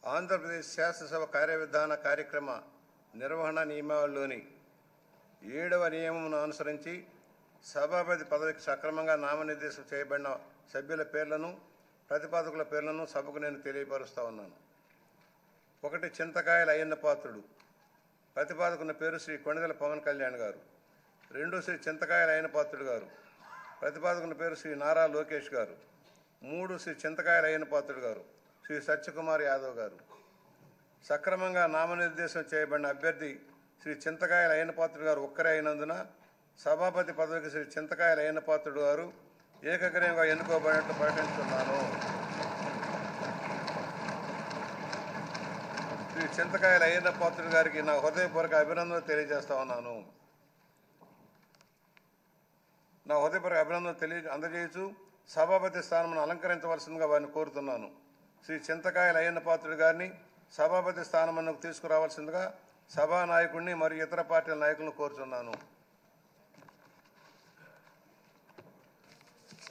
ఆంధ్రప్రదేశ్ శాసనసభ కార్యవిధాన కార్యక్రమ నిర్వహణ నియమావళిలోని 7వ నియమమును అనుసరించి సభాపతి పదవికి సక్రమంగా నామనిర్దేశం చేయబడిన సభ్యుల పేర్లను ప్రతిపాదకుల పేర్లను సభకు నేను తెలియపరుస్తా ఉన్నాను. 1 చింతకాయల అయ్యన్న పాత్రుడు. ప్రతిపాదకుని పేరు శ్రీ కొణిదెల పవన్ కళ్యాణ్ గారు. 2 శ్రీ చింతకాయల అయ్యన్న పాత్రుడు గారు. ప్రతిపాదకుని పేరు శ్రీ నారా లోకేష్ గారు. 3 శ్రీ చింతకాయల అయ్యన్న పాత్రుడు గారు శ్రీ సత్యకుమార్ యాదవ్ గారు. సక్రమంగా నామనిర్దేశం చేయబడిన అభ్యర్థి శ్రీ చింతకాయల అయ్యన్న పాత్రుడు గారు ఒక్కరే అయినందున సభాపతి పదవికి శ్రీ చింతకాయల అయ్యన్న పాత్రుడు గారు ఏకగ్రీవంగా ఎన్నుకోబడినట్లు ప్రకటిస్తున్నాను. శ్రీ చింతకాయల అయ్యన్న పాత్రుడు గారికి నా హృదయపూర్వక అభినందనలు తెలియజేస్తా ఉన్నాను. నా హృదయపూర్వక అభినందనలు అందజేయచ్చు సభాపతి స్థానం అలంకరించవలసిందిగా వారిని కోరుతున్నాను. శ్రీ చింతకాయల అయ్యన్న పాత్రుడు గారిని సభాపతి స్థానమునకు తీసుకురావాల్సిందిగా సభా నాయకుడిని మరియు ఇతర పార్టీల నాయకులను కోరుతున్నాను.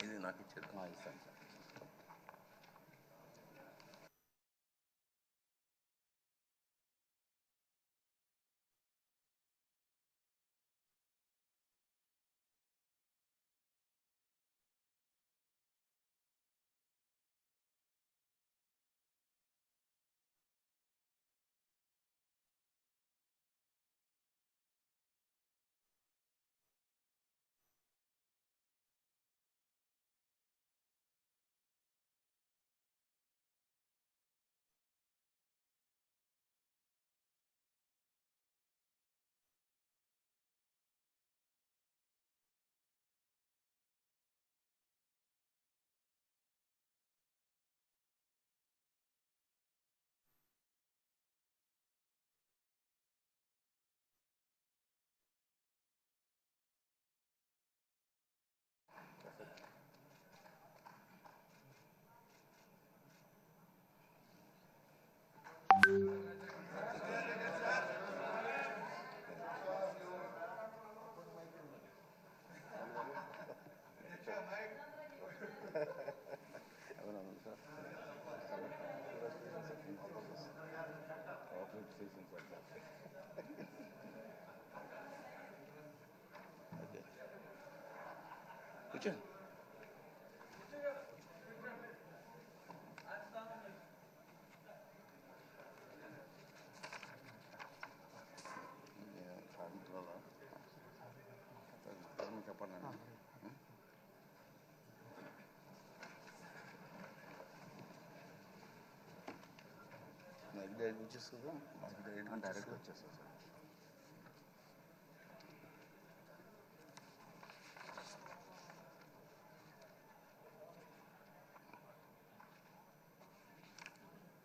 ఇది నాకు ఇచ్చేది. డైరెక్ట్ వచ్చేస్తుంది సార్.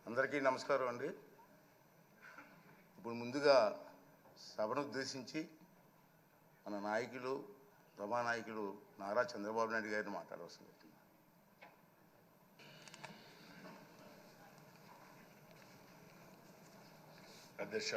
అందరికీ నమస్కారం అండి. ఇప్పుడు ముందుగా సభను ఉద్దేశించి మన నాయకులు సభానాయకులు నారా చంద్రబాబు నాయుడు గారిని మాట్లాడవలసింది. అధ్యక్ష,